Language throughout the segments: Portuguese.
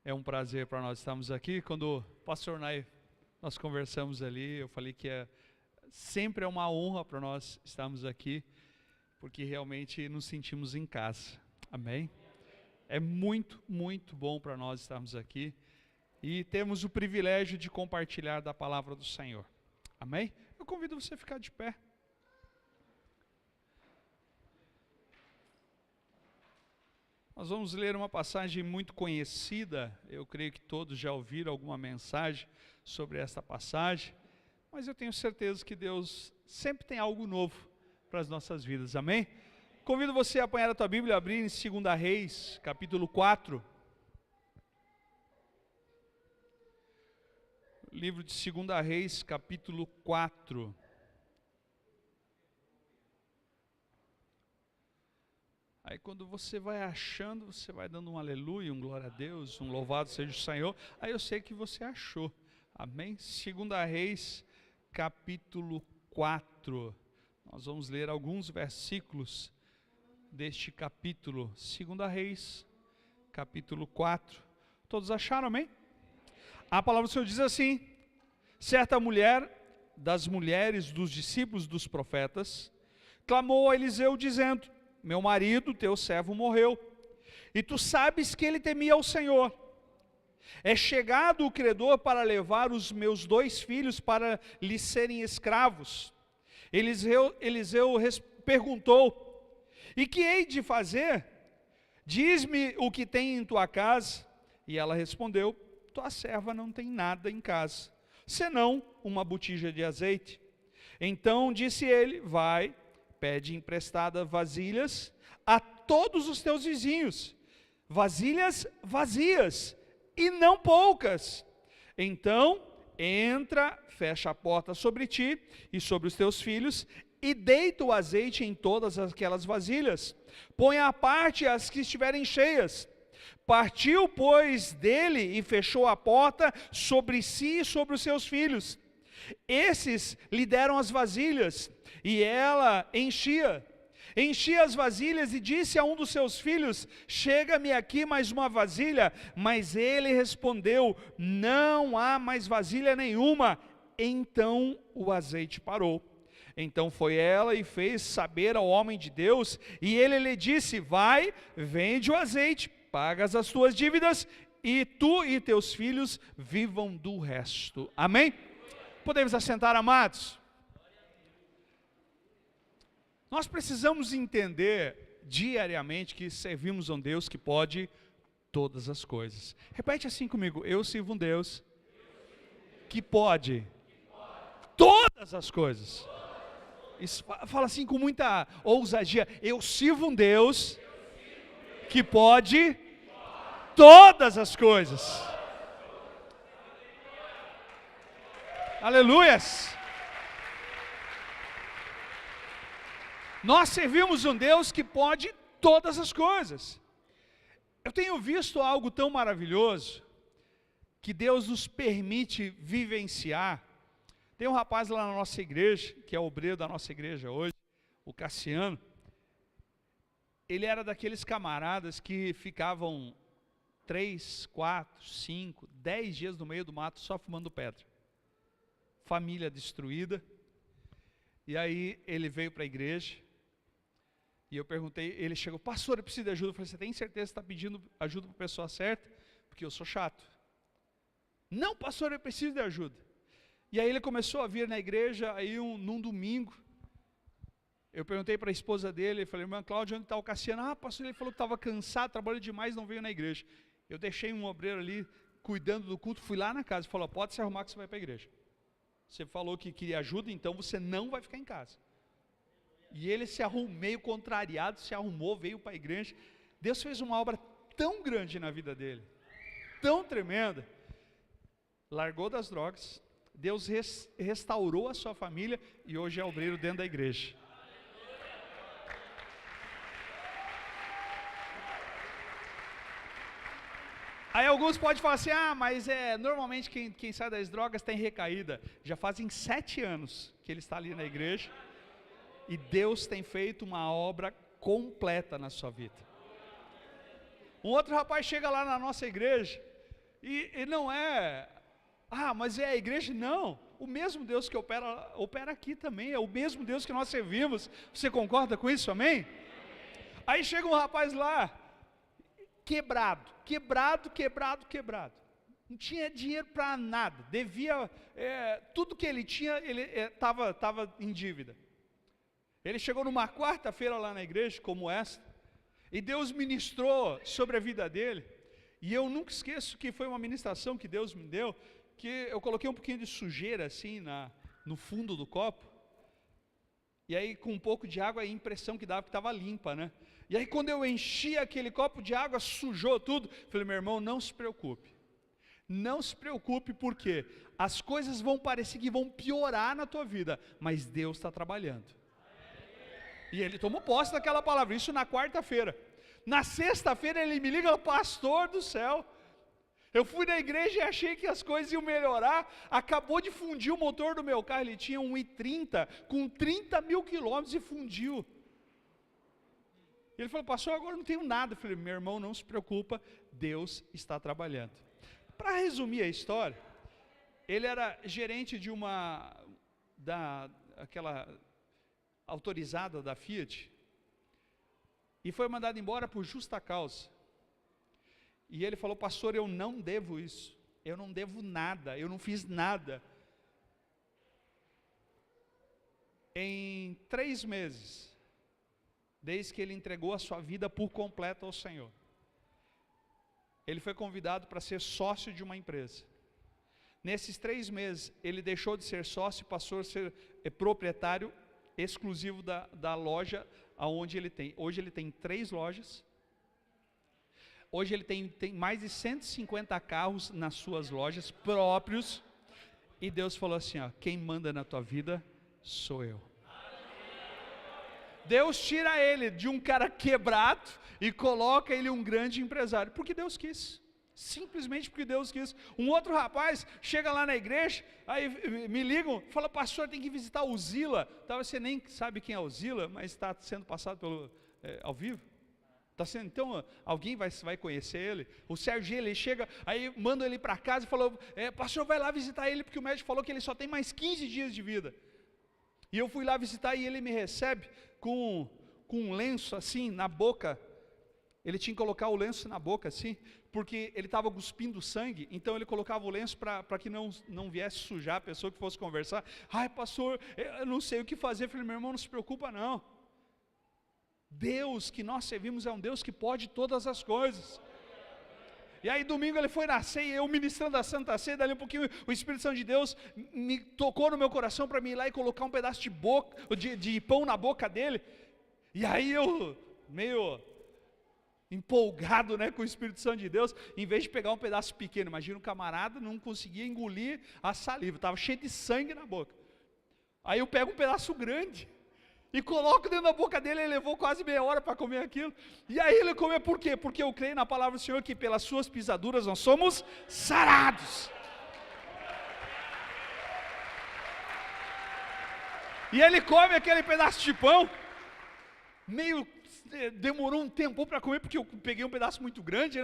É um prazer para nós estarmos aqui. Quando o pastor Nai, nós conversamos ali, eu falei que sempre é uma honra para nós estarmos aqui, porque realmente nos sentimos em casa. Amém? É muito, muito bom para nós estarmos aqui e temos o privilégio de compartilhar da palavra do Senhor. Amém? Eu convido você a ficar de pé. Nós vamos ler uma passagem muito conhecida, eu creio que todos já ouviram alguma mensagem sobre esta passagem, mas eu tenho certeza que Deus sempre tem algo novo para as nossas vidas, amém? Convido você a apanhar a tua Bíblia e abrir em 2 Reis, capítulo 4. Livro de 2 Reis, capítulo 4. Aí quando você vai achando, você vai dando um aleluia, um glória a Deus, um louvado seja o Senhor. Aí eu sei que você achou. Amém? 2 Reis, capítulo 4. Nós vamos ler alguns versículos deste capítulo. 2 Reis, capítulo 4. Todos acharam, amém? A palavra do Senhor diz assim: certa mulher das mulheres dos discípulos dos profetas clamou a Eliseu dizendo: meu marido, teu servo, morreu, e tu sabes que ele temia ao Senhor. É chegado o credor para levar os meus 2 filhos para lhe serem escravos. Eliseu perguntou: e que hei de fazer? Diz-me o que tem em tua casa. E ela respondeu: tua serva não tem nada em casa, senão uma botija de azeite. Então disse ele: vai, pede emprestada vasilhas a todos os teus vizinhos, vasilhas vazias, e não poucas. Então entra, fecha a porta sobre ti e sobre os teus filhos, e deita o azeite em todas aquelas vasilhas. Põe à parte as que estiverem cheias. Partiu, pois, dele e fechou a porta sobre si e sobre os seus filhos. Esses lhe deram as vasilhas, e ela enchia as vasilhas, e disse a um dos seus filhos: chega-me aqui mais uma vasilha. Mas ele respondeu: não há mais vasilha nenhuma. Então o azeite parou. Então foi ela e fez saber ao homem de Deus, e ele lhe disse: vai, vende o azeite, pagas as tuas dívidas, e tu e teus filhos vivam do resto. Amém? Podemos assentar, amados? Nós precisamos entender diariamente que servimos a um Deus que pode todas as coisas. Repete assim comigo: eu sirvo um Deus que pode todas as coisas. Isso, fala assim com muita ousadia: eu sirvo um Deus que pode todas as coisas. Aleluias! Nós servimos um Deus que pode todas as coisas. Eu tenho visto algo tão maravilhoso que Deus nos permite vivenciar. Tem um rapaz lá na nossa igreja, que é o obreiro da nossa igreja hoje, o Cassiano. Ele era daqueles camaradas que ficavam 3, 4, 5, 10 dias no meio do mato só fumando pedra. Família destruída. E aí ele veio para a igreja, e eu perguntei, ele chegou: pastor, eu preciso de ajuda. Eu falei: você tem certeza que está pedindo ajuda para a pessoa certa? Porque eu sou chato. Não, pastor, eu preciso de ajuda. E aí ele começou a vir na igreja, aí num domingo, eu perguntei para a esposa dele, eu falei: irmã Cláudia, onde está o Cassiano? Ah, pastor, ele falou que estava cansado, trabalhou demais, não veio na igreja. Eu deixei um obreiro ali, cuidando do culto, fui lá na casa, falou: pode se arrumar que você vai para a igreja. Você falou que queria ajuda, então você não vai ficar em casa. E ele se arrumou, meio contrariado, se arrumou, veio para a igreja. Deus fez uma obra tão grande na vida dele, tão tremenda. Largou das drogas, Deus restaurou a sua família, e hoje é obreiro dentro da igreja. Aí alguns podem falar assim: ah, mas normalmente quem sai das drogas tem recaída. Já fazem 7 anos que ele está ali na igreja, e Deus tem feito uma obra completa na sua vida. Um outro rapaz chega lá na nossa igreja, E não é, mas é a igreja, não. O mesmo Deus que opera aqui também, é o mesmo Deus que nós servimos. Você concorda com isso, amém? Aí chega um rapaz lá, quebrado. Não tinha dinheiro para nada, devia, tudo que ele tinha, ele estava em dívida. Ele chegou numa quarta-feira lá na igreja, como essa, e Deus ministrou sobre a vida dele, e eu nunca esqueço que foi uma ministração que Deus me deu, que eu coloquei um pouquinho de sujeira assim no fundo do copo, e aí com um pouco de água a impressão que dava que estava limpa, né? E aí quando eu enchi aquele copo de água, sujou tudo. Falei, meu irmão, não se preocupe, porque as coisas vão parecer que vão piorar na tua vida, mas Deus está trabalhando. E ele tomou posse daquela palavra, isso na quarta-feira. Na sexta-feira ele me liga, pastor do céu, eu fui na igreja e achei que as coisas iam melhorar, acabou de fundir o motor do meu carro, ele tinha um i30 com 30 mil quilômetros e fundiu. Ele falou, pastor, agora não tenho nada. Eu falei, meu irmão, não se preocupa, Deus está trabalhando. Para resumir a história, ele era gerente de aquela autorizada da Fiat, e foi mandado embora por justa causa. E ele falou, pastor, eu não devo isso, eu não devo nada, eu não fiz nada. Em 3 meses, desde que ele entregou a sua vida por completo ao Senhor, ele foi convidado para ser sócio de uma empresa. Nesses 3 meses, ele deixou de ser sócio e passou a ser proprietário exclusivo da loja aonde ele tem. Hoje ele tem 3 lojas. Hoje ele tem mais de 150 carros nas suas lojas próprios. E Deus falou assim, quem manda na tua vida sou eu. Deus tira ele de um cara quebrado e coloca ele um grande empresário, porque Deus quis, simplesmente porque Deus quis. Um outro rapaz chega lá na igreja, aí me ligam, fala, pastor, tem que visitar o Zila. Você nem sabe quem é o Zila, mas está sendo passado ao vivo. Então alguém vai conhecer ele. O Serginho, ele chega, aí manda ele para casa e falou, pastor, vai lá visitar ele, porque o médico falou que ele só tem mais 15 dias de vida. E eu fui lá visitar e ele me recebe com um lenço assim na boca. Ele tinha que colocar o lenço na boca assim, porque ele estava cuspindo sangue, então ele colocava o lenço para que não viesse sujar a pessoa que fosse conversar. Pastor, eu não sei o que fazer. Eu falei, meu irmão, não se preocupa não. Deus que nós servimos é um Deus que pode todas as coisas. E aí domingo ele foi na ceia, eu ministrando a Santa Ceia, dali um pouquinho o Espírito Santo de Deus me tocou no meu coração para mim ir lá e colocar um pedaço de pão na boca dele. E aí eu, meio empolgado, com o Espírito Santo de Deus, em vez de pegar um pedaço pequeno, imagina um camarada não conseguia engolir a saliva, estava cheio de sangue na boca. Aí eu pego um pedaço grande e coloco dentro da boca dele. Ele levou quase meia hora para comer aquilo. E aí ele comeu por quê? Porque eu creio na palavra do Senhor que pelas suas pisaduras nós somos sarados. E ele come aquele pedaço de pão, demorou um tempo para comer, porque eu peguei um pedaço muito grande,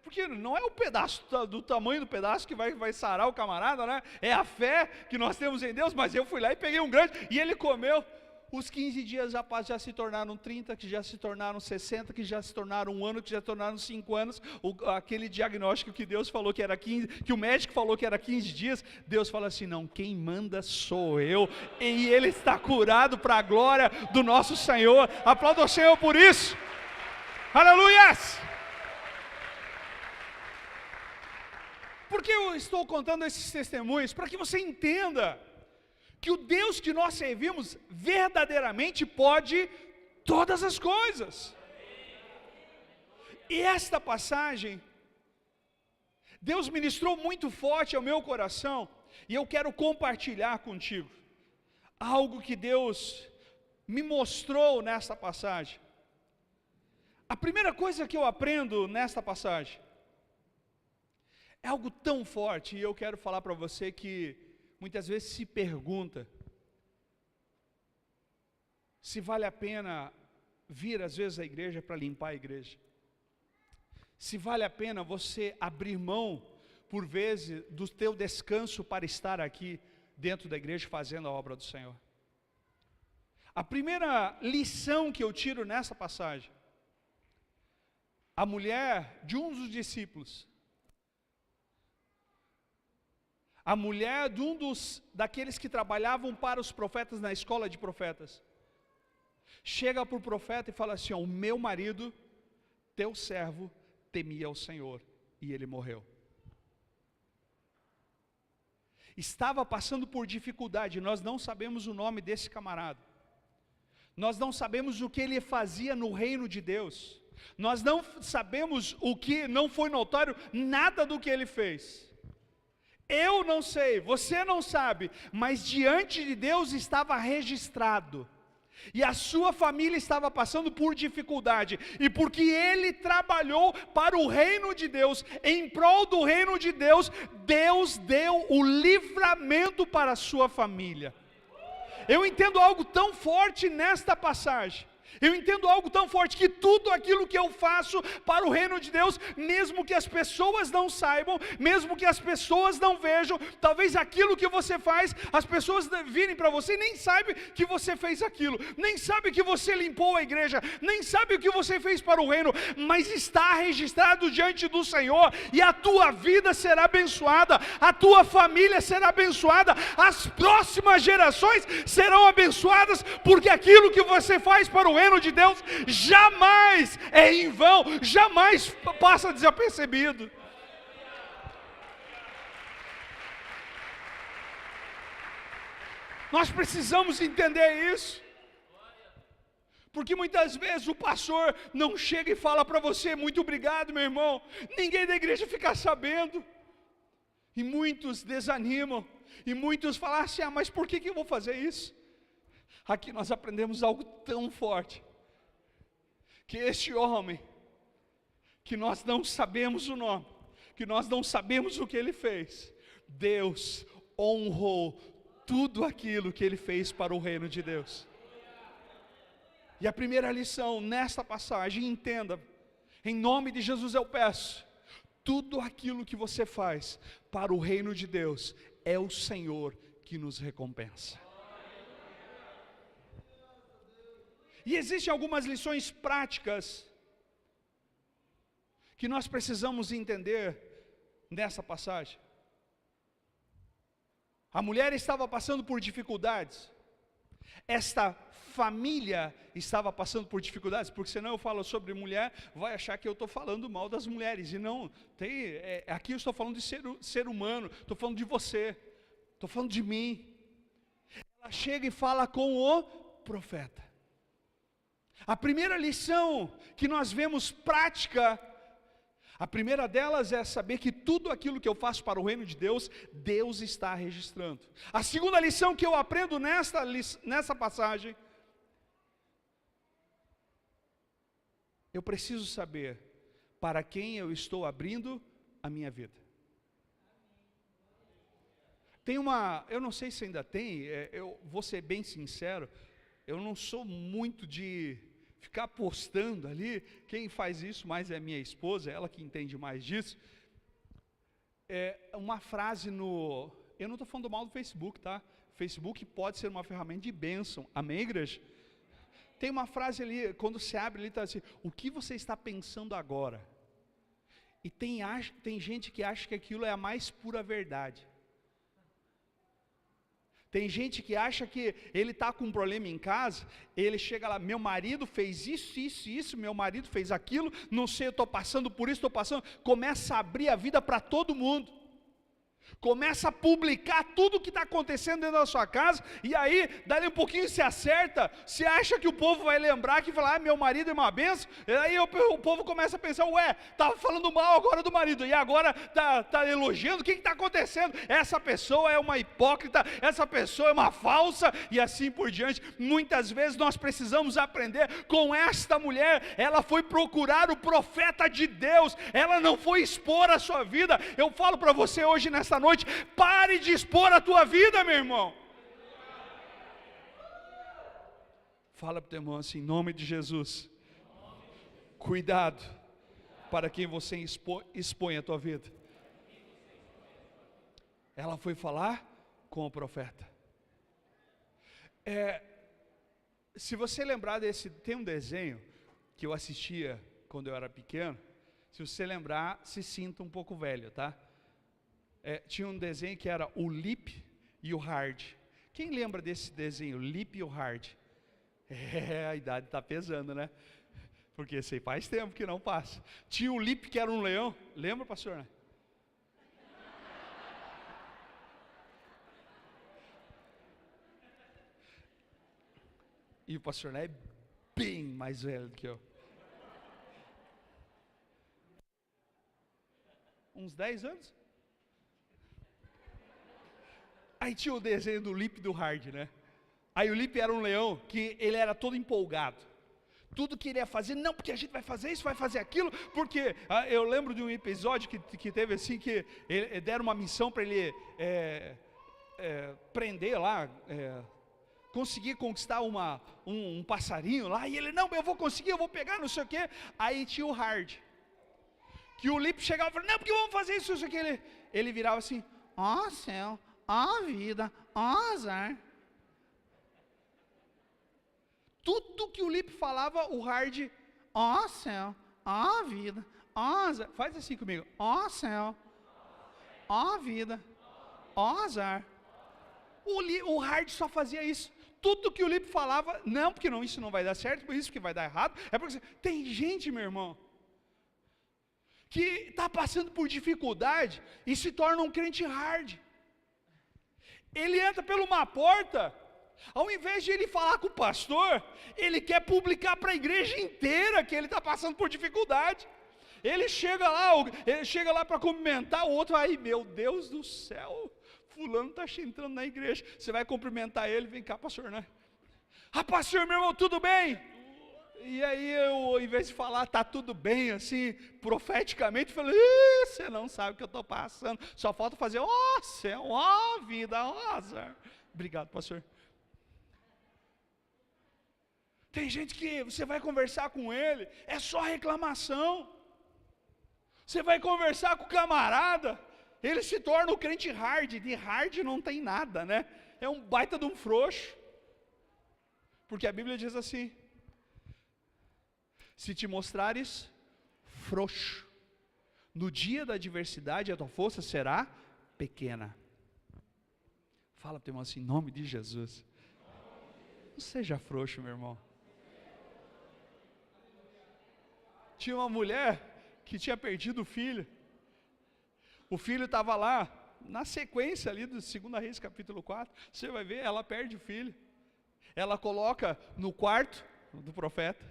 porque não é o pedaço do tamanho do pedaço que vai sarar o camarada, é a fé que nós temos em Deus. Mas eu fui lá e peguei um grande, e ele comeu. Os 15 dias já se tornaram 30, que já se tornaram 60, que já se tornaram 1 ano, que já se tornaram 5 anos. Aquele diagnóstico que Deus falou que era 15, que o médico falou que era 15 dias, Deus fala assim, não, quem manda sou eu, e ele está curado para a glória do nosso Senhor. Aplauda o Senhor por isso. Aleluias! Por que eu estou contando esses testemunhos? Para que você entenda que o Deus que nós servimos verdadeiramente pode todas as coisas. E esta passagem, Deus ministrou muito forte ao meu coração, e eu quero compartilhar contigo algo que Deus me mostrou nesta passagem. A primeira coisa que eu aprendo nesta passagem é algo tão forte, e eu quero falar para você que muitas vezes se pergunta se vale a pena vir às vezes à igreja para limpar a igreja, se vale a pena você abrir mão por vezes, do teu descanso para estar aqui dentro da igreja fazendo a obra do Senhor. A primeira lição que eu tiro nessa passagem, a mulher de um dos discípulos, a mulher de daqueles que trabalhavam para os profetas na escola de profetas, chega para o profeta e fala assim: o meu marido, teu servo, temia o Senhor, e ele morreu. Estava passando por dificuldade. Nós não sabemos o nome desse camarada, nós não sabemos o que ele fazia no reino de Deus, nós não sabemos o que, não foi notório nada do que ele fez. Eu não sei, você não sabe, mas diante de Deus estava registrado. E a sua família estava passando por dificuldade, e porque ele trabalhou para o reino de Deus, em prol do reino de Deus, Deus deu o livramento para a sua família. Eu entendo algo tão forte nesta passagem. Eu entendo algo tão forte, que tudo aquilo que eu faço para o reino de Deus, mesmo que as pessoas não saibam, mesmo que as pessoas não vejam, talvez aquilo que você faz, as pessoas virem para você e nem sabem que você fez aquilo, nem sabem que você limpou a igreja, nem sabem o que você fez para o reino, mas está registrado diante do Senhor, e a tua vida será abençoada, a tua família será abençoada, as próximas gerações serão abençoadas, porque aquilo que você faz para o reino de Deus jamais é em vão, jamais passa desapercebido. Nós precisamos entender isso, porque muitas vezes o pastor não chega e fala para você: muito obrigado, meu irmão, ninguém da igreja fica sabendo, e muitos desanimam, e muitos falam assim: mas por que eu vou fazer isso? Aqui nós aprendemos algo tão forte, que este homem, que nós não sabemos o nome, que nós não sabemos o que ele fez, Deus honrou tudo aquilo que ele fez para o reino de Deus. E a primeira lição nesta passagem, entenda, em nome de Jesus eu peço, tudo aquilo que você faz para o reino de Deus, é o Senhor que nos recompensa. E existem algumas lições práticas que nós precisamos entender nessa passagem. A mulher estava passando por dificuldades, esta família estava passando por dificuldades, porque senão eu falo sobre mulher, vai achar que eu estou falando mal das mulheres, e não, aqui eu estou falando de ser humano, estou falando de você, estou falando de mim. Ela chega e fala com o profeta. A primeira lição que nós vemos prática, a primeira delas é saber que tudo aquilo que eu faço para o reino de Deus, Deus está registrando. A segunda lição que eu aprendo nessa passagem, eu preciso saber para quem eu estou abrindo a minha vida. Eu não sei se ainda tem, eu vou ser bem sincero, eu não sou muito de ficar postando ali. Quem faz isso mais é a minha esposa, ela que entende mais disso. Uma frase eu não estou falando mal do Facebook, tá? Facebook pode ser uma ferramenta de bênção, amém, igreja? Tem uma frase ali, quando você abre ali, está assim: o que você está pensando agora? E tem gente que acha que aquilo é a mais pura verdade. Tem gente que acha que ele está com um problema em casa, ele chega lá: meu marido fez isso, meu marido fez aquilo, não sei, eu estou passando por isso, começa a abrir a vida para todo mundo, começa a publicar tudo o que está acontecendo dentro da sua casa, e aí, dali um pouquinho se acerta, se acha que o povo vai lembrar, que falar: meu marido é uma benção, e aí o povo começa a pensar: estava falando mal agora do marido, e agora está elogiando, o que está acontecendo? Essa pessoa é uma hipócrita, essa pessoa é uma falsa, e assim por diante. Muitas vezes nós precisamos aprender com esta mulher. Ela foi procurar o profeta de Deus, ela não foi expor a sua vida. Eu falo para você hoje nesta noite: pare de expor a tua vida, meu irmão. Fala para o teu irmão assim: em nome de Jesus, cuidado para quem você expõe a tua vida. ela foi falar com o profeta. Se você lembrar tem um desenho que eu assistia quando eu era pequeno. Se você lembrar, se sinta um pouco velho, tá? Tinha um desenho que era o Lip e o Hard. Quem lembra desse desenho, Lip e o Hard? A idade está pesando, né? Porque esse aí faz tempo que não passa. Tinha o Lip, que era um leão. Lembra, pastor? E o pastor é bem mais velho do que eu. Uns 10 anos. Aí tinha o desenho do Lip e do Hard, né? Aí o Lip era um leão que ele era todo empolgado. Tudo que ele ia fazer, não, porque a gente vai fazer isso, vai fazer aquilo, porque eu lembro de um episódio que teve assim, que deram uma missão para ele prender lá, conseguir conquistar um passarinho lá, e ele, não, eu vou conseguir, eu vou pegar, não sei o quê. Aí tinha o Hard, que o Lip chegava e falava, não, porque vamos fazer isso, isso aqui. Ele virava assim, ó céu, ó vida, ó azar. Tudo que o Lip falava, o Hard, ó céu, ó vida, ó azar. Faz assim comigo, ó céu, ó vida, ó azar. O Hard só fazia isso. Tudo que o Lip falava, não, porque não, isso não vai dar certo, por isso que vai dar errado. É porque tem gente, meu irmão, que está passando por dificuldade e se torna um crente hard. Ele entra por uma porta, ao invés de ele falar com o pastor, ele quer publicar para a igreja inteira que ele está passando por dificuldade. Ele chega lá para cumprimentar o outro, aí, meu Deus do céu, fulano está entrando na igreja. Você vai cumprimentar ele, vem cá, pastor, né? Ah, pastor, meu irmão, tudo bem? E aí eu, ao invés de falar, tá tudo bem, assim, profeticamente, falei, você não sabe o que eu estou passando, só falta fazer, ó céu, ó vida, ó azar. Obrigado, pastor. Tem gente que você vai conversar com ele, é só reclamação. Você vai conversar com o camarada, ele se torna o crente hard. De hard não tem nada, né? É um baita de um frouxo. Porque a Bíblia diz assim, se te mostrares frouxo, no dia da adversidade a tua força será pequena. Fala para o teu irmão assim, em nome de Jesus. Não seja frouxo, meu irmão. Tinha uma mulher que tinha perdido o filho. O filho estava lá, na sequência ali do 2 Reis capítulo 4, você vai ver, ela perde o filho. Ela coloca no quarto do profeta.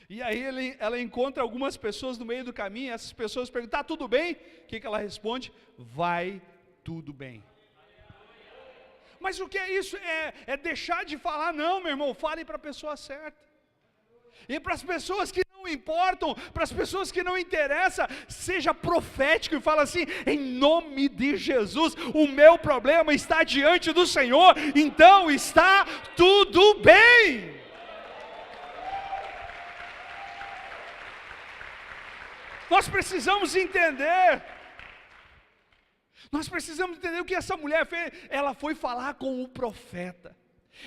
E aí ela encontra algumas pessoas no meio do caminho, essas pessoas perguntam, tá tudo bem? O que ela responde? Vai tudo bem. Mas o que é isso? É deixar de falar, não, meu irmão, fale para a pessoa certa. E para as pessoas que não importam, para as pessoas que não interessam, seja profético e fala assim, em nome de Jesus, o meu problema está diante do Senhor, então está tudo bem. Nós precisamos entender o que essa mulher fez. Ela foi falar com o profeta.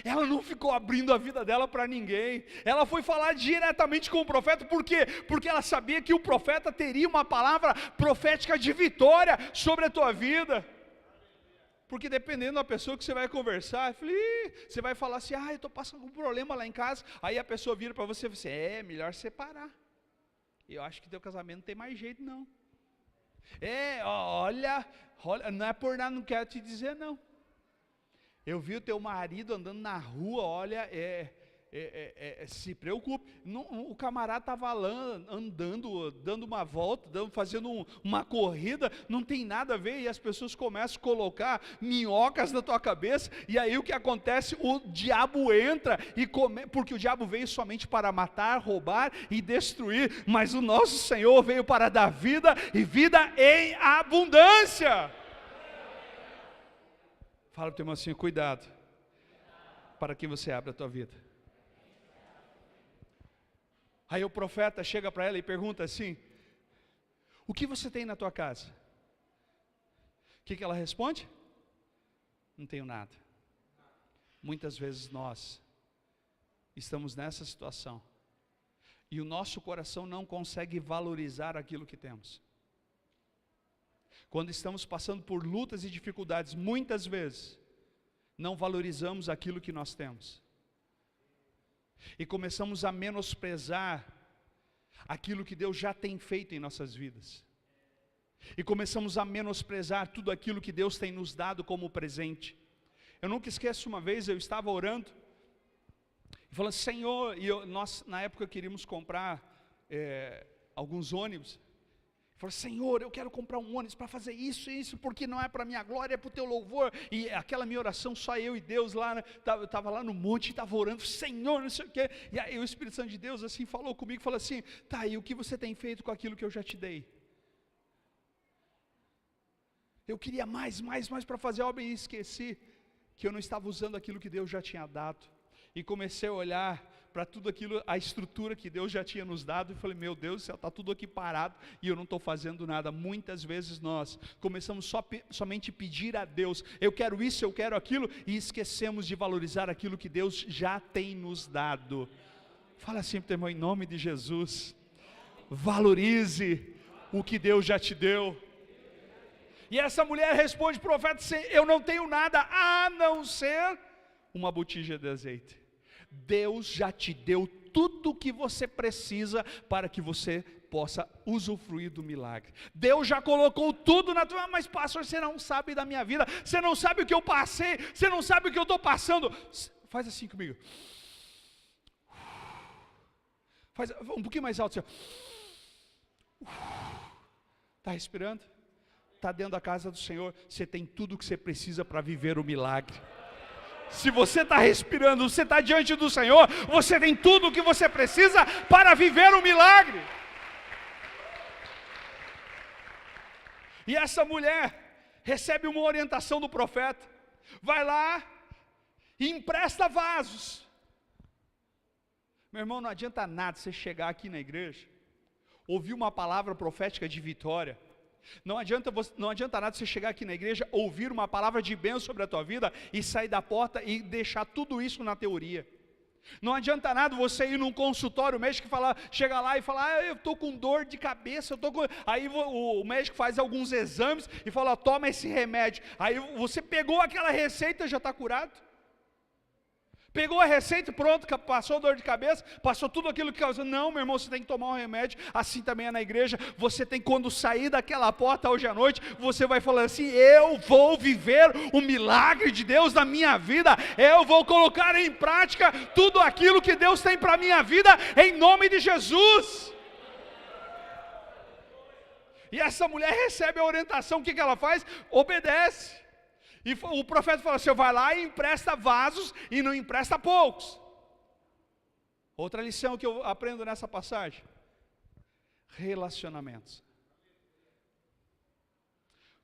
Ela não ficou abrindo a vida dela para ninguém. Ela foi falar diretamente com o profeta. Por quê? Porque ela sabia que o profeta teria uma palavra profética de vitória sobre a tua vida. Porque dependendo da pessoa que você vai conversar, você vai falar assim, eu estou passando um problema lá em casa. Aí a pessoa vira para você e fala assim, melhor separar. Eu acho que teu casamento não tem mais jeito não. Olha, não é por nada, não quero te dizer não. Eu vi o teu marido andando na rua, olha, se preocupe. O camarada estava lá andando, dando uma volta, fazendo uma corrida, não tem nada a ver, e as pessoas começam a colocar minhocas na tua cabeça, e aí o que acontece? O diabo entra, porque o diabo veio somente para matar, roubar e destruir, mas o nosso Senhor veio para dar vida, e vida em abundância. Fala para o teu irmão assim, cuidado, para quem você abre a tua vida. Aí o profeta chega para ela e pergunta assim, o que você tem na tua casa? que ela responde? Não tenho nada. Muitas vezes nós estamos nessa situação e o nosso coração não consegue valorizar aquilo que temos. Quando estamos passando por lutas e dificuldades, muitas vezes não valorizamos aquilo que nós temos e começamos a menosprezar aquilo que Deus já tem feito em nossas vidas, e começamos a menosprezar tudo aquilo que Deus tem nos dado como presente. Eu nunca esqueço, uma vez eu estava orando e falando: Senhor, nós na época queríamos comprar alguns ônibus. Eu falei: Senhor, eu quero comprar um ônibus para fazer isso e isso, porque não é para a minha glória, é para o teu louvor. E aquela minha oração, só eu e Deus lá, né? Eu estava lá no monte e estava orando: Senhor, não sei o quê. E aí o Espírito Santo de Deus assim falou comigo, falou assim: tá, e o que você tem feito com aquilo que eu já te dei? Eu queria mais para fazer a obra e esqueci que eu não estava usando aquilo que Deus já tinha dado. E comecei a olhar para tudo aquilo, a estrutura que Deus já tinha nos dado, e falei: meu Deus do céu, está tudo aqui parado e eu não estou fazendo nada. Muitas vezes nós começamos somente pedir a Deus: eu quero isso, eu quero aquilo, e esquecemos de valorizar aquilo que Deus já tem nos dado. Fala assim para o teu irmão: em nome de Jesus, valorize o que Deus já te deu. E essa mulher responde para o profeta assim: eu não tenho nada a não ser uma botija de azeite. Deus já te deu tudo o que você precisa para que você possa usufruir do milagre. Deus já colocou tudo na tua... Mas pastor, você não sabe da minha vida, você não sabe o que eu passei, você não sabe o que eu estou passando. Faz assim comigo. Faz um pouquinho mais alto. Está respirando? Está dentro da casa do Senhor. Você tem tudo o que você precisa para viver o milagre. Se você está respirando, você está diante do Senhor, você tem tudo o que você precisa para viver o milagre. E essa mulher recebe uma orientação do profeta: vai lá e empresta vasos. Meu irmão, não adianta nada você chegar aqui na igreja, ouvir uma palavra profética de vitória. Não adianta nada você chegar aqui na igreja, ouvir uma palavra de bênção sobre a tua vida e sair da porta e deixar tudo isso na teoria. Não adianta nada você ir num consultório, o médico chega lá e falar: eu estou com dor de cabeça, aí o médico faz alguns exames e fala: toma esse remédio. Aí você pegou aquela receita, já está curado. Pegou a receita, pronto, passou dor de cabeça, passou tudo aquilo que causou. Não, meu irmão, você tem que tomar um remédio. Assim também é na igreja. Você tem, quando sair daquela porta hoje à noite, você vai falar assim: eu vou viver o milagre de Deus na minha vida. Eu vou colocar em prática tudo aquilo que Deus tem para a minha vida, em nome de Jesus. E essa mulher recebe a orientação, o que ela faz? Obedece. E o profeta falou assim: vai lá e empresta vasos, e não empresta poucos. Outra lição que eu aprendo nessa passagem: relacionamentos.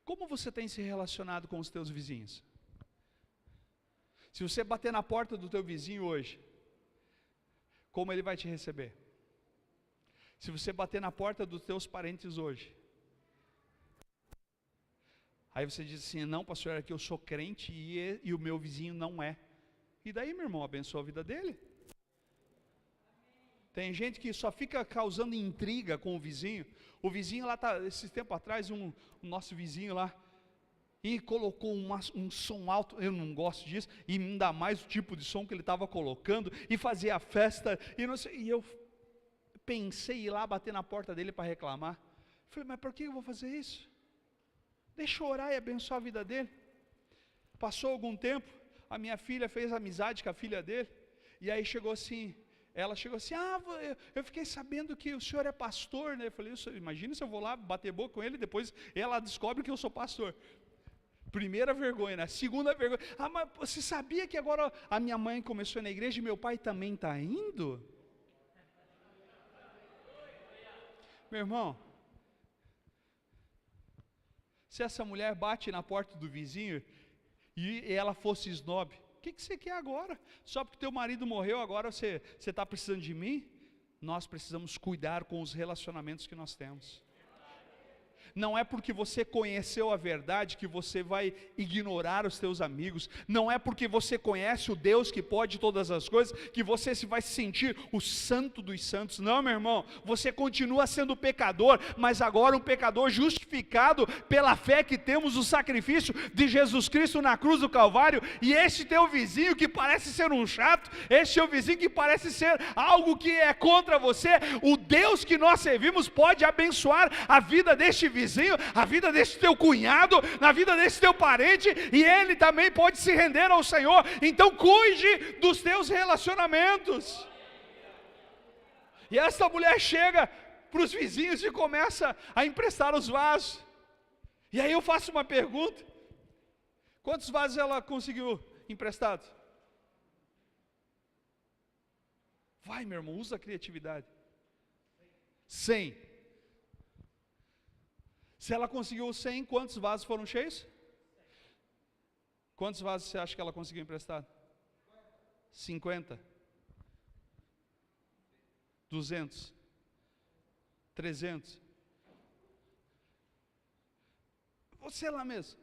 Como você tem se relacionado com os teus vizinhos? Se você bater na porta do teu vizinho hoje, como ele vai te receber? Se você bater na porta dos teus parentes hoje, aí você diz assim: não, pastor, é que eu sou crente e o meu vizinho não é. E daí, meu irmão, abençoa a vida dele. Tem gente que só fica causando intriga com o vizinho. O vizinho lá, esse tempo atrás, o nosso vizinho lá, e colocou um som alto. Eu não gosto disso, e ainda mais o tipo de som que ele estava colocando, e fazia a festa, e não sei, e eu pensei em ir lá bater na porta dele para reclamar. Falei: mas por que eu vou fazer isso? Deixa eu orar e abençoar a vida dele. Passou algum tempo, a minha filha fez amizade com a filha dele, e aí ela chegou assim: eu fiquei sabendo que o senhor é pastor, né? Eu falei: imagina se eu vou lá bater boca com ele, depois ela descobre que eu sou pastor. Primeira vergonha, né? Segunda vergonha: mas você sabia que agora a minha mãe começou na igreja e meu pai também está indo? Meu irmão, se essa mulher bate na porta do vizinho e ela fosse snob, o que você quer agora? Só porque teu marido morreu, agora você está precisando de mim? Nós precisamos cuidar com os relacionamentos que nós temos. Não é porque você conheceu a verdade que você vai ignorar os teus amigos. Não é porque você conhece o Deus que pode todas as coisas que você vai se sentir o santo dos santos. Não, meu irmão, você continua sendo pecador, mas agora um pecador justificado pela fé que temos no sacrifício de Jesus Cristo na cruz do Calvário. E este teu vizinho que parece ser um chato, este teu vizinho que parece ser algo que é contra você, o Deus que nós servimos pode abençoar a vida deste vizinho, a vida desse teu cunhado, na vida desse teu parente, e ele também pode se render ao Senhor. Então cuide dos teus relacionamentos. E essa mulher chega para os vizinhos e começa a emprestar os vasos. E aí eu faço uma pergunta: quantos vasos ela conseguiu emprestados? Vai, meu irmão, usa a criatividade. 100. Se ela conseguiu 100, quantos vasos foram cheios? Quantos vasos você acha que ela conseguiu emprestar? 50. 200. 300. Você lá mesmo.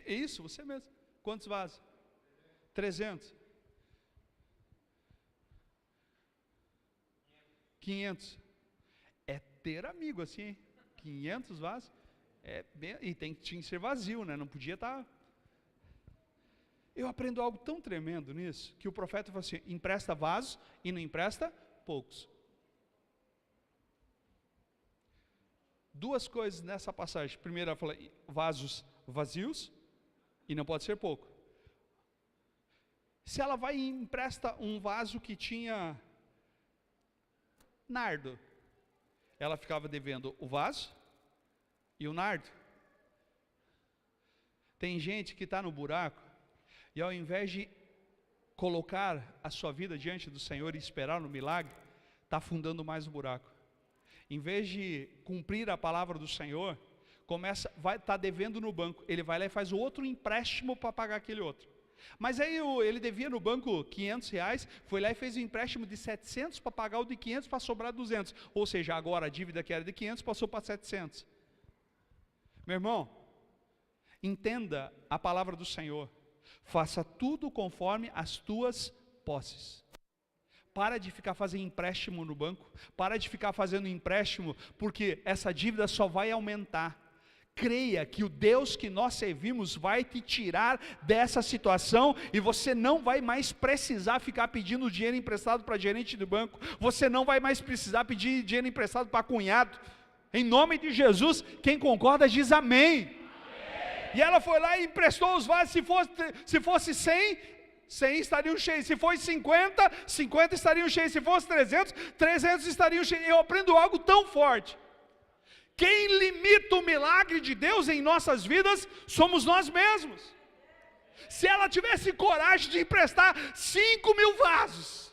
É isso, você mesmo. Quantos vasos? 300. 500. É ter amigo assim, hein? 500 vasos, e tinha que ser vazio, né? Não podia estar. Eu aprendo algo tão tremendo nisso, que o profeta falou assim: empresta vasos e não empresta poucos. Duas coisas nessa passagem. Primeiro ela fala vasos vazios, e não pode ser pouco. Se ela vai e empresta um vaso que tinha nardo, ela ficava devendo o vaso e o nardo. Tem gente que está no buraco, e ao invés de colocar a sua vida diante do Senhor e esperar no milagre, está afundando mais o buraco. Em vez de cumprir a palavra do Senhor, vai estar devendo no banco. Ele vai lá e faz outro empréstimo para pagar aquele outro. Mas aí ele devia no banco R$500, foi lá e fez um empréstimo de 700 para pagar o de 500 para sobrar 200. Ou seja, agora a dívida que era de 500 passou para 700. Meu irmão, entenda a palavra do Senhor. Faça tudo conforme as tuas posses. Para de ficar fazendo empréstimo no banco. Para de ficar fazendo empréstimo, porque essa dívida só vai aumentar. Creia que o Deus que nós servimos vai te tirar dessa situação, e você não vai mais precisar ficar pedindo dinheiro emprestado para gerente do banco. Você não vai mais precisar pedir dinheiro emprestado para cunhado. Em nome de Jesus, quem concorda diz amém. Amém. E ela foi lá e emprestou os vasos. Se fosse 100, 100 estariam cheios. Se fosse 50, 50 estariam cheios. Se fosse 300, 300 estariam cheios. Eu aprendo algo tão forte. Quem limita o milagre de Deus em nossas vidas somos nós mesmos. Se ela tivesse coragem de emprestar 5.000 vasos,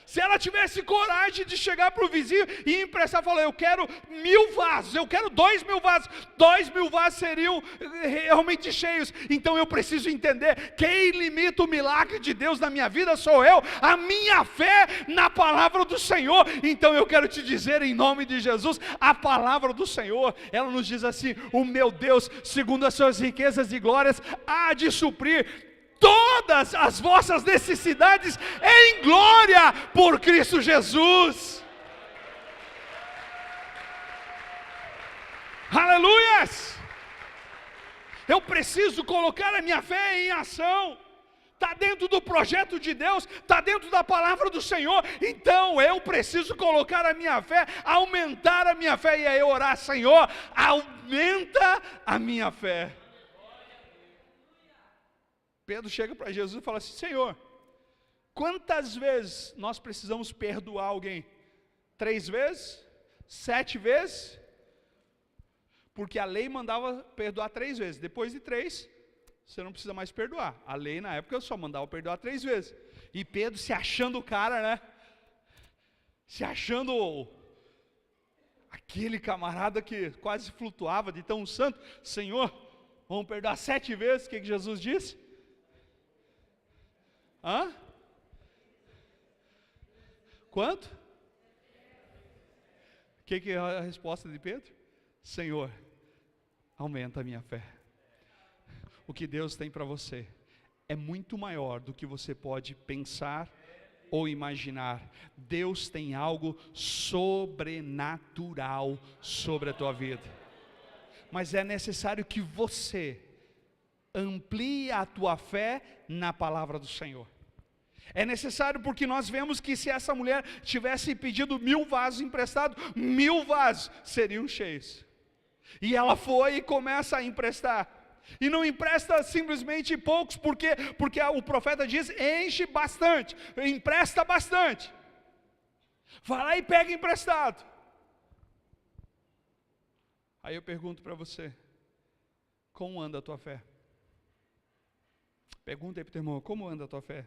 se ela tivesse coragem de chegar para o vizinho e emprestar, falar: eu quero 1.000 vasos, eu quero 2.000 vasos, 2.000 vasos seriam realmente cheios. Então eu preciso entender, quem limita o milagre de Deus na minha vida sou eu, a minha fé na palavra do Senhor. Então eu quero te dizer, em nome de Jesus, a palavra do Senhor, ela nos diz assim: o meu Deus, segundo as suas riquezas e glórias, há de suprir todas as vossas necessidades em glória por Cristo Jesus. Aleluias! Eu preciso colocar a minha fé em ação. Está dentro do projeto de Deus, está dentro da palavra do Senhor. Então eu preciso colocar a minha fé, aumentar a minha fé. E aí orar: Senhor, aumenta a minha fé. Pedro chega para Jesus e fala assim: Senhor, quantas vezes nós precisamos perdoar alguém? 3 vezes? 7 vezes? Porque a lei mandava perdoar 3 vezes. Depois de 3, você não precisa mais perdoar. A lei na época só mandava perdoar 3 vezes. E Pedro se achando o cara, né? Se achando aquele camarada que quase flutuava de tão santo. Senhor, vamos perdoar 7 vezes. O que Jesus disse? Hã? Quanto? O que é a resposta de Pedro? Senhor, aumenta a minha fé. O que Deus tem para você é muito maior do que você pode pensar ou imaginar. Deus tem algo sobrenatural sobre a tua vida. Mas é necessário que você amplie a tua fé na palavra do Senhor. É necessário, porque nós vemos que se essa mulher tivesse pedido 1000 vasos emprestados, 1000 vasos seriam cheios. E ela foi e começa a emprestar. E não empresta simplesmente poucos, porque o profeta diz: enche bastante, empresta bastante. Vai lá e pega emprestado. Aí eu pergunto para você: como anda a tua fé? Pergunta aí para o teu irmão: como anda a tua fé?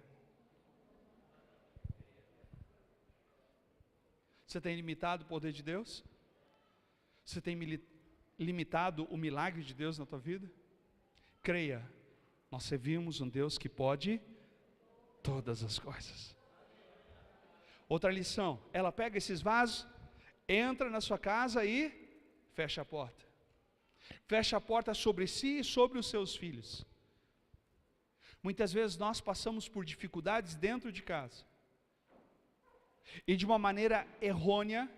Você tem limitado o poder de Deus? Você tem limitado o milagre de Deus na tua vida? Creia, nós servimos um Deus que pode todas as coisas. Outra lição: ela pega esses vasos, entra na sua casa e fecha a porta. Fecha a porta sobre si e sobre os seus filhos. Muitas vezes nós passamos por dificuldades dentro de casa, e de uma maneira errônea,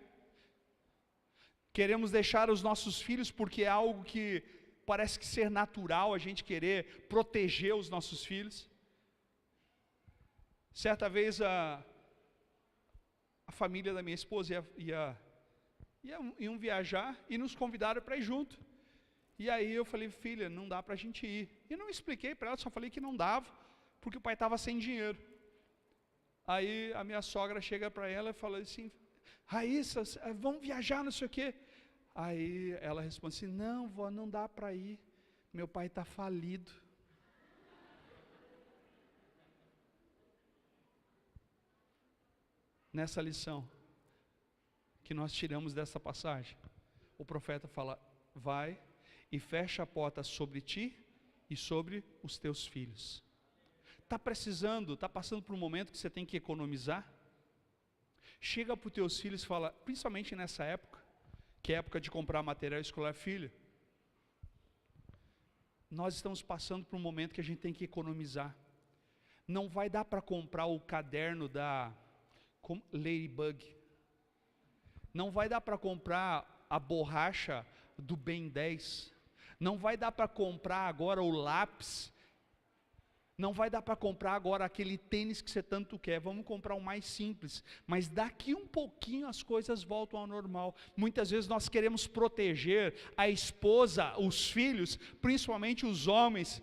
queremos deixar os nossos filhos, porque é algo que parece que ser natural a gente querer proteger os nossos filhos. Certa vez a família da minha esposa iam viajar e nos convidaram para ir junto. E aí eu falei: filha, não dá para a gente ir. E não expliquei para ela, só falei que não dava, porque o pai estava sem dinheiro. Aí a minha sogra chega para ela e fala assim: Raíssa, vamos viajar, não sei o quê. Aí ela responde assim: não, vó, não dá para ir, meu pai está falido. Nessa lição que nós tiramos dessa passagem, o profeta fala: vai e fecha a porta sobre ti e sobre os teus filhos. Está precisando, está passando por um momento que você tem que economizar? Chega para os teus filhos e fala, principalmente nessa época, que é época de comprar material escolar: filho, nós estamos passando por um momento que a gente tem que economizar. Não vai dar para comprar o caderno da Ladybug. Não vai dar para comprar a borracha do Ben 10. Não vai dar para comprar agora o lápis. Não vai dar para comprar agora aquele tênis que você tanto quer. Vamos comprar o mais simples. Mas daqui um pouquinho as coisas voltam ao normal. Muitas vezes nós queremos proteger a esposa, os filhos, principalmente os homens.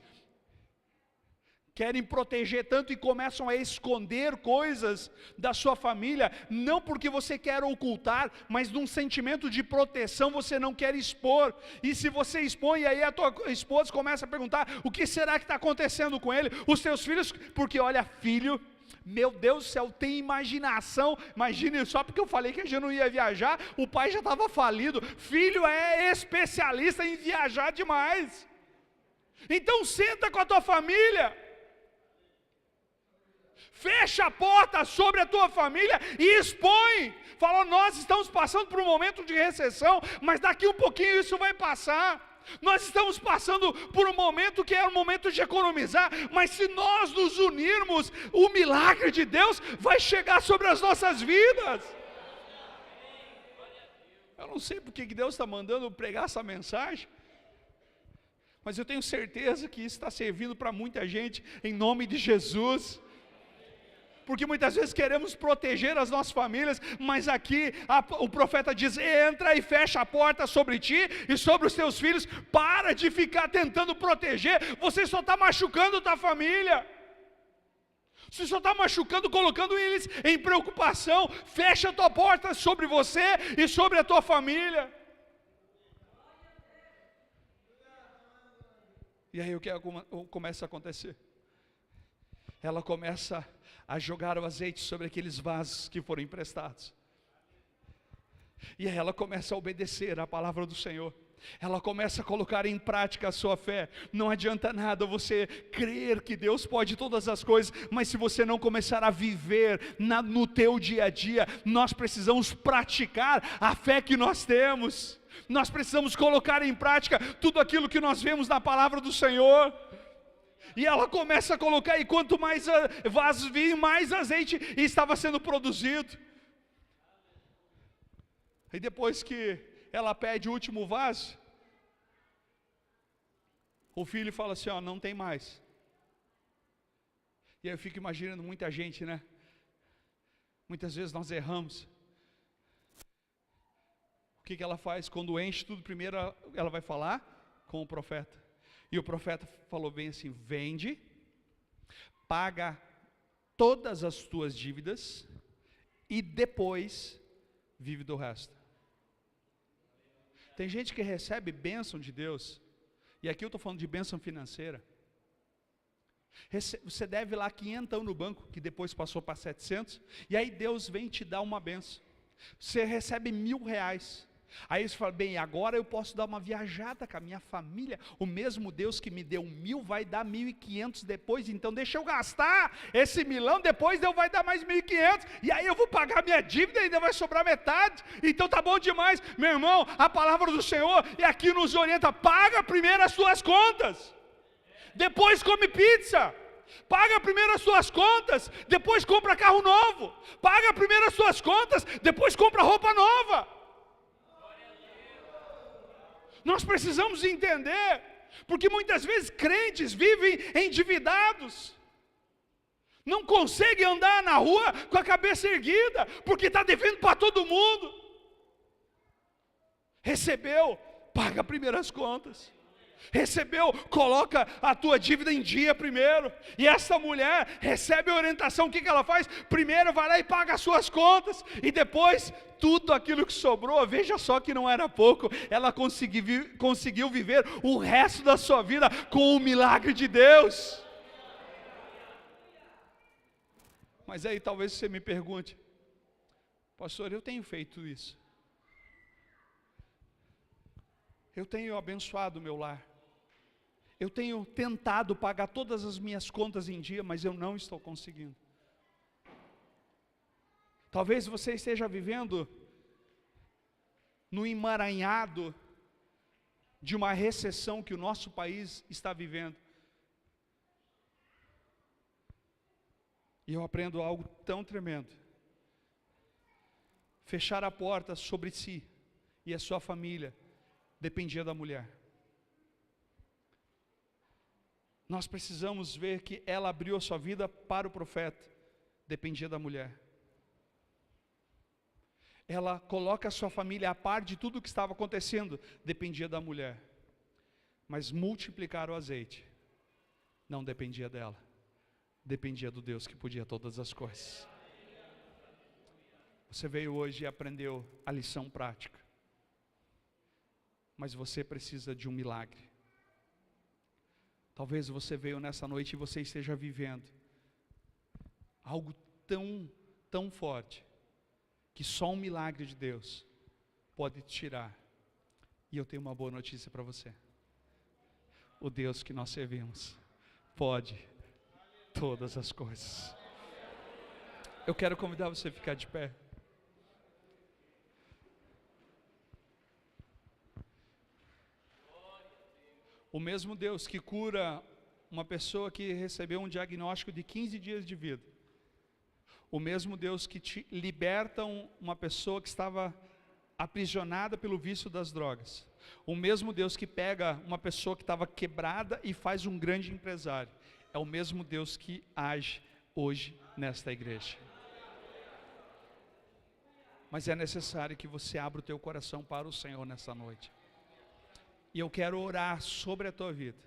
Querem proteger tanto e começam a esconder coisas da sua família, não porque você quer ocultar, mas num sentimento de proteção você não quer expor. E se você expõe, aí a tua esposa começa a perguntar: o que será que está acontecendo com ele? Os teus filhos, porque olha, filho, meu Deus do céu, tem imaginação. Imagine, só porque eu falei que a gente não ia viajar, o pai já estava falido. Filho é especialista em viajar demais. Então senta com a tua família, fecha a porta sobre a tua família e expõe. Fala: nós estamos passando por um momento de recessão, mas daqui um pouquinho isso vai passar. Nós estamos passando por um momento que é um momento de economizar, mas se nós nos unirmos, o milagre de Deus vai chegar sobre as nossas vidas. Eu não sei porque que Deus está mandando pregar essa mensagem, mas eu tenho certeza que isso está servindo para muita gente, em nome de Jesus. Porque muitas vezes queremos proteger as nossas famílias, mas aqui o profeta diz: entra e fecha a porta sobre ti e sobre os teus filhos. Para de ficar tentando proteger, você só está machucando a tua família. Você só está machucando, colocando eles em preocupação. Fecha a tua porta sobre você e sobre a tua família. E aí o que começa a acontecer? Ela começa a jogar o azeite sobre aqueles vasos que foram emprestados. E aí ela começa a obedecer a palavra do Senhor. Ela começa a colocar em prática a sua fé. Não adianta nada você crer que Deus pode todas as coisas, mas se você não começar a viver no teu dia a dia, nós precisamos praticar a fé que nós temos. Nós precisamos colocar em prática tudo aquilo que nós vemos na palavra do Senhor. E ela começa a colocar, e quanto mais vasos vinham, mais azeite estava sendo produzido. E depois que ela pede o último vaso, o filho fala assim, ó, não tem mais. E aí eu fico imaginando muita gente, né? Muitas vezes nós erramos. O que ela faz? Quando enche tudo, primeiro ela vai falar com o profeta. E o profeta falou bem assim, vende, paga todas as tuas dívidas e depois vive do resto. Tem gente que recebe bênção de Deus, e aqui eu estou falando de bênção financeira. Você deve lá 500 no banco, que depois passou para 700, e aí Deus vem te dar uma bênção. Você recebe R$1.000. Aí você fala, bem, agora eu posso dar uma viajada com a minha família. O mesmo Deus que me deu 1.000 vai dar 1.500 depois. Então deixa eu gastar esse milão, depois Deus vai dar mais 1.500. E aí eu vou pagar minha dívida e ainda vai sobrar metade. Então tá bom demais. Meu irmão, a palavra do Senhor e aqui nos orienta, paga primeiro as suas contas. Depois come pizza. Paga primeiro as suas contas, depois compra carro novo. Paga primeiro as suas contas, depois compra roupa nova. Nós precisamos entender, porque muitas vezes crentes vivem endividados, não conseguem andar na rua com a cabeça erguida, porque está devendo para todo mundo. Recebeu, paga primeiro as contas. Recebeu, coloca a tua dívida em dia primeiro. E essa mulher recebe a orientação, o que ela faz? Primeiro vai lá e paga as suas contas, e depois tudo aquilo que sobrou, veja só que não era pouco, ela conseguiu viver o resto da sua vida com o milagre de Deus. Mas aí talvez você me pergunte, pastor, eu tenho feito isso, eu tenho abençoado o meu lar, eu tenho tentado pagar todas as minhas contas em dia, mas eu não estou conseguindo. Talvez você esteja vivendo no emaranhado de uma recessão que o nosso país está vivendo. E eu aprendo algo tão tremendo. Fechar a porta sobre si e a sua família dependia da mulher. Nós precisamos ver que ela abriu a sua vida para o profeta, dependia da mulher. Ela coloca a sua família a par de tudo o que estava acontecendo, dependia da mulher. Mas multiplicar o azeite não dependia dela, dependia do Deus que podia todas as coisas. Você veio hoje e aprendeu a lição prática, mas você precisa de um milagre. Talvez você veio nessa noite e você esteja vivendo algo tão forte, que só um milagre de Deus pode te tirar. E eu tenho uma boa notícia para você. O Deus que nós servimos pode todas as coisas. Eu quero convidar você a ficar de pé. O mesmo Deus que cura uma pessoa que recebeu um diagnóstico de 15 dias de vida, o mesmo Deus que te liberta uma pessoa que estava aprisionada pelo vício das drogas, o mesmo Deus que pega uma pessoa que estava quebrada e faz um grande empresário, é o mesmo Deus que age hoje nesta igreja. Mas é necessário que você abra o teu coração para o Senhor nessa noite. E eu quero orar sobre a tua vida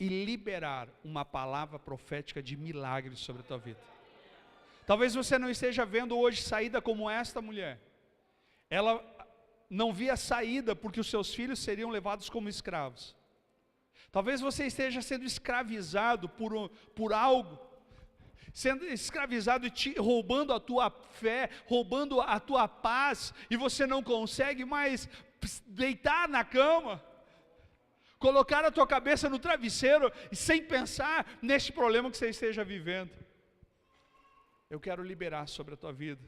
e liberar uma palavra profética de milagre sobre a tua vida. Talvez você não esteja vendo hoje saída como esta mulher. Ela não via saída porque os seus filhos seriam levados como escravos. Talvez você esteja sendo escravizado por algo, sendo escravizado e roubando a tua fé, roubando a tua paz, e você não consegue mais deitar na cama, colocar a tua cabeça no travesseiro e sem pensar neste problema que você esteja vivendo. Eu quero liberar sobre a tua vida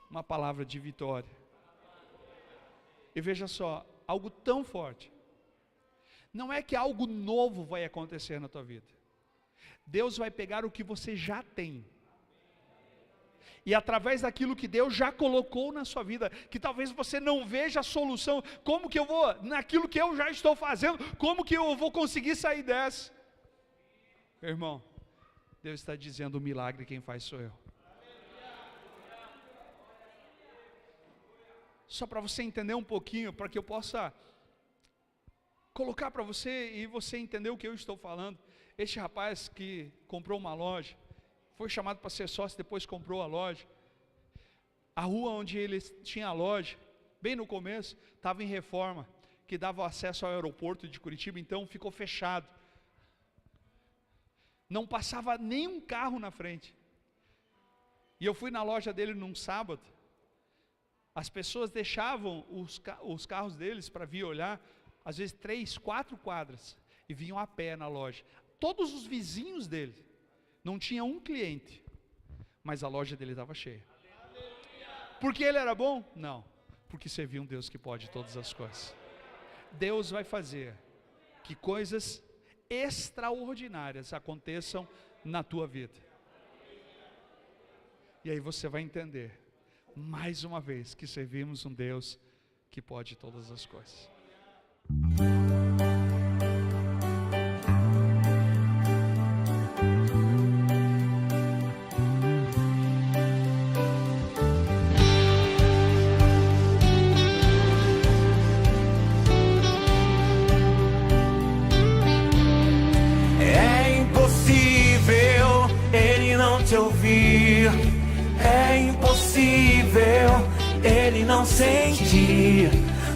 uma palavra de vitória. E veja só, algo tão forte. Não é que algo novo vai acontecer na tua vida. Deus vai pegar o que você já tem. E através daquilo que Deus já colocou na sua vida, que talvez você não veja a solução, como que eu vou, naquilo que eu já estou fazendo, como que eu vou conseguir sair dessa? Meu irmão, Deus está dizendo: o milagre quem faz sou eu. Só para você entender um pouquinho, para que eu possa colocar para você e você entender o que eu estou falando. Este rapaz que comprou uma loja, foi chamado para ser sócio, depois comprou a loja. A rua onde ele tinha a loja, bem no começo, estava em reforma, que dava acesso ao aeroporto de Curitiba, então ficou fechado. Não passava nenhum carro na frente. E eu fui na loja dele num sábado. As pessoas deixavam os carros deles para vir olhar, às vezes 3, 4 quadras, e vinham a pé na loja. Todos os vizinhos dele, não tinha um cliente, mas a loja dele estava cheia. Porque ele era bom? Não, porque servia um Deus que pode todas as coisas. Deus vai fazer que coisas extraordinárias aconteçam na tua vida. E aí você vai entender, mais uma vez, que servimos um Deus que pode todas as coisas. É impossível ele não te ouvir. É impossível ele não sentir.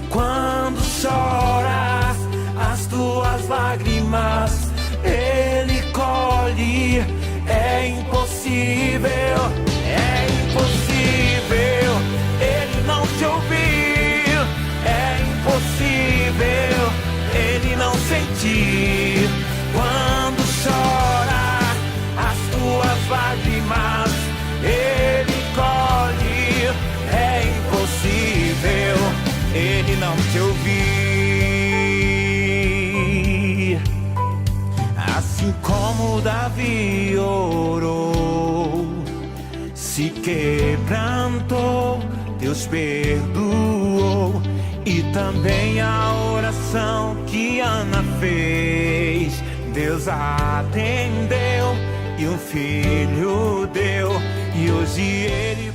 Quando choras as tuas lágrimas, ele colhe. É impossível ele não te ouvir. É impossível ele não sentir. Quando chora as tuas lágrimas, ele colhe. É impossível ele não te ouvir. Assim como Davi orou, se quebrantou, Deus perdoou. E também a oração que Ana fez, Deus atendeu e um filho deu. E hoje ele